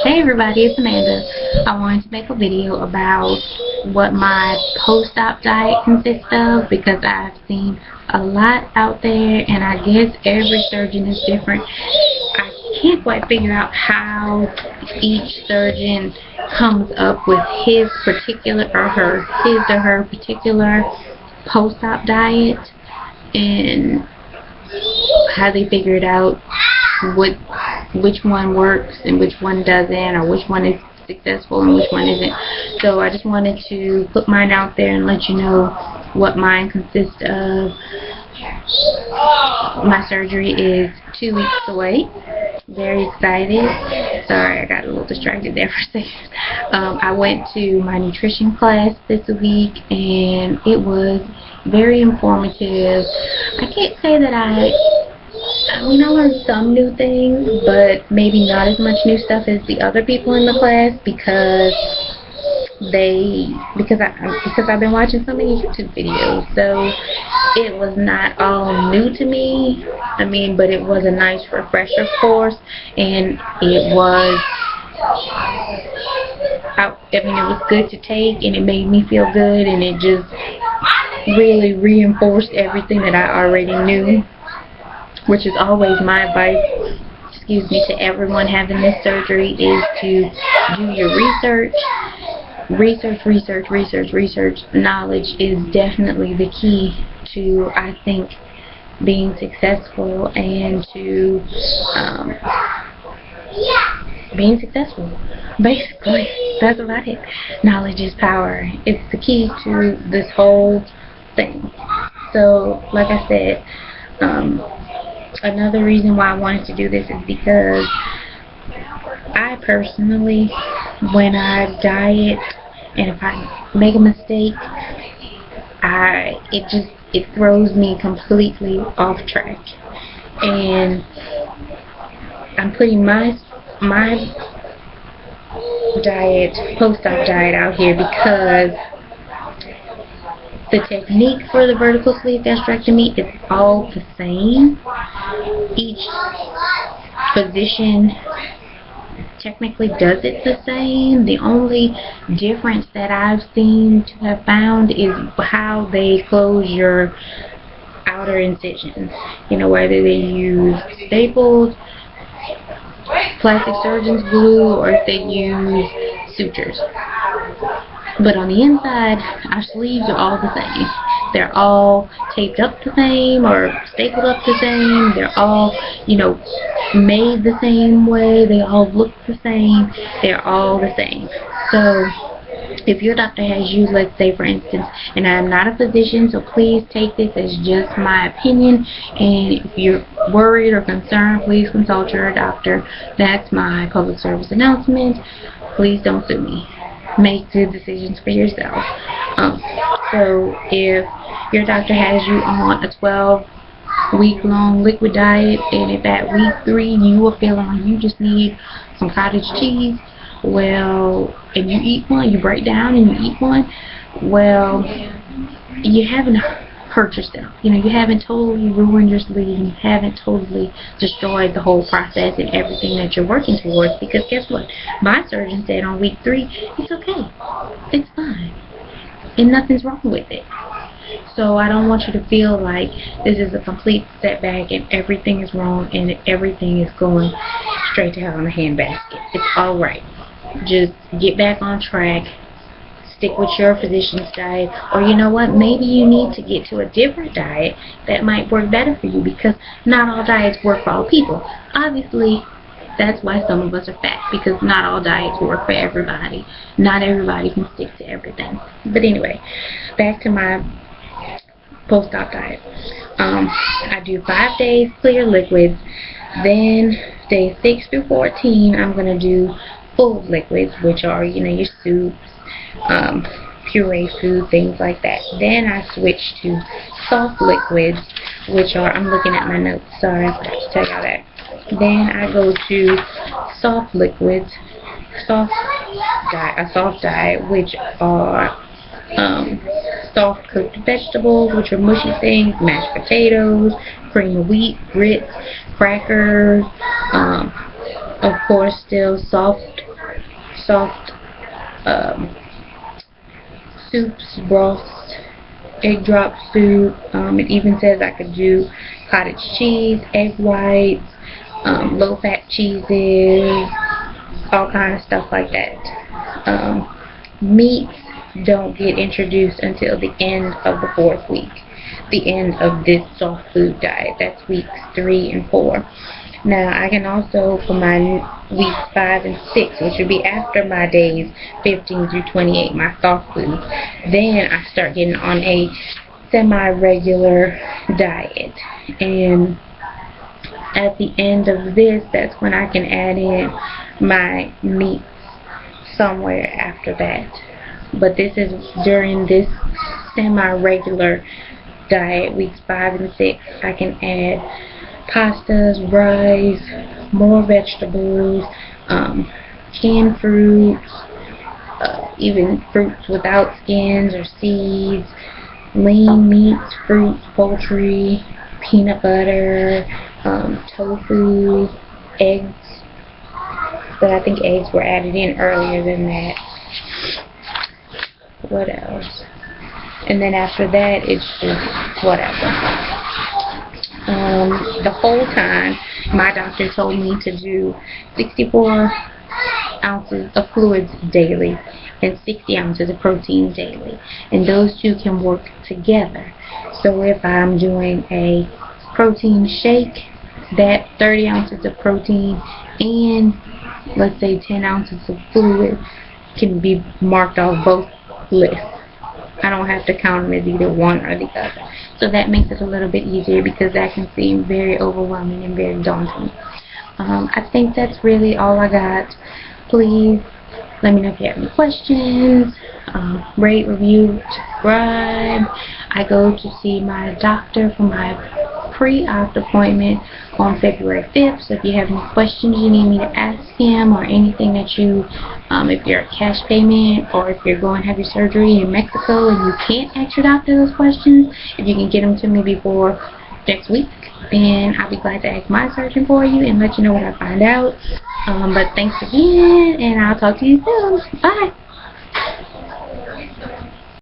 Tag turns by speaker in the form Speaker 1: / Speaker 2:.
Speaker 1: Hey everybody, it's Amanda. I wanted to make a video about what my post-op diet consists of because I've seen a lot out there and I guess every surgeon is different. I can't quite figure out how each surgeon comes up with his or her particular post-op diet and how they figure it out, which one works and which one doesn't, or which one is successful and which one isn't. So I just wanted to put mine out there and let you know what mine consists of. My surgery is 2 weeks away. Very excited. Sorry, I got a little distracted there for a second. I went to my nutrition class this week and it was very informative. I can't say that I learned some new things, but maybe not as much new stuff as the other people in the class because I've been watching so many YouTube videos, so it was not all new to me. But it was a nice refresher course, and it was it was good to take, and it made me feel good, and it just really reinforced everything that I already knew, which is always my advice, to everyone having this surgery, is to do your research. Research. Knowledge is definitely the key to, I think, being successful and to being successful. Basically, that's about it. Knowledge is power. It's the key to this whole thing. So, like I said, another reason why I wanted to do this is because I personally, when I diet and if I make a mistake, it throws me completely off track. And I'm putting my post-op diet out here because the technique for the vertical sleeve gastrectomy is all the same. Each physician technically does it the same. The only difference that I've seen to have found is how they close your outer incisions. Whether they use staples, plastic surgeon's glue, or if they use sutures. But on the inside, our sleeves are all the same. They're all taped up the same or stapled up the same. They're all, made the same way. They all look the same. They're all the same. So if your doctor has you, let's say for instance, and I'm not a physician, so please take this as just my opinion, and if you're worried or concerned, please consult your doctor. That's my public service announcement. Please don't sue me. Make good decisions for yourself. So if your doctor has you on a 12-week-long liquid diet, and if at week 3 you are feeling like you just need some cottage cheese, and you eat one, you break down and you eat one, you haven't hurt yourself. You haven't totally ruined your sleeve. You haven't totally destroyed the whole process and everything that you're working towards. Because guess what? My surgeon said on week 3, it's okay. It's fine. And nothing's wrong with it. So I don't want you to feel like this is a complete setback and everything is wrong and everything is going straight to hell in a handbasket. It's alright. Just get back on track. Stick with your physician's diet, or you know what, maybe you need to get to a different diet that might work better for you, because not all diets work for all people. Obviously, that's why some of us are fat, because not all diets work for everybody. Not everybody can stick to everything. But anyway, back to my post-op diet. I do 5 days clear liquids, then days 6 through 14 I'm going to do full liquids, which are your soups, puree food, things like that. Then I switch to soft liquids, which are, I'm looking at my notes, sorry, I forgot to tell y'all that. Then I go to soft liquids, a soft diet, which are soft cooked vegetables, which are mushy things, mashed potatoes, cream of wheat, grits, crackers, Of course, still soft soups, broths, egg drop soup. It even says I could do cottage cheese, egg whites, low-fat cheeses, all kind of stuff like that. Meats don't get introduced until the end of the 4th week, the end of this soft food diet. That's weeks 3 and 4. Now, I can also, for my weeks 5 and 6, which would be after my days 15 through 28, my soft foods, then I start getting on a semi-regular diet. And at the end of this, that's when I can add in my meats somewhere after that. But this is during this semi-regular diet, weeks 5 and 6, I can add pastas, rice, more vegetables, canned fruits, even fruits without skins or seeds, lean meats, fruits, poultry, peanut butter, tofu, eggs, but I think eggs were added in earlier than that. What else? And then after that, it's just whatever. The whole time, my doctor told me to do 64 ounces of fluids daily and 60 ounces of protein daily. And those two can work together. So if I'm doing a protein shake, that 30 ounces of protein and, let's say, 10 ounces of fluid can be marked off both lists. I don't have to count them as either one or the other. So that makes it a little bit easier, because that can seem very overwhelming and very daunting. I think that's really all I got. Please let me know if you have any questions. Rate, review, subscribe. I go to see my doctor for my pre-op appointment on February 5th. So if you have any questions you need me to ask him, or anything that you, if you're a cash payment, or if you're going to have your surgery in Mexico and you can't ask your doctor those questions, if you can get them to me before next week, then I'll be glad to ask my surgeon for you and let you know what I find out. But thanks again, and I'll talk to you soon. Bye.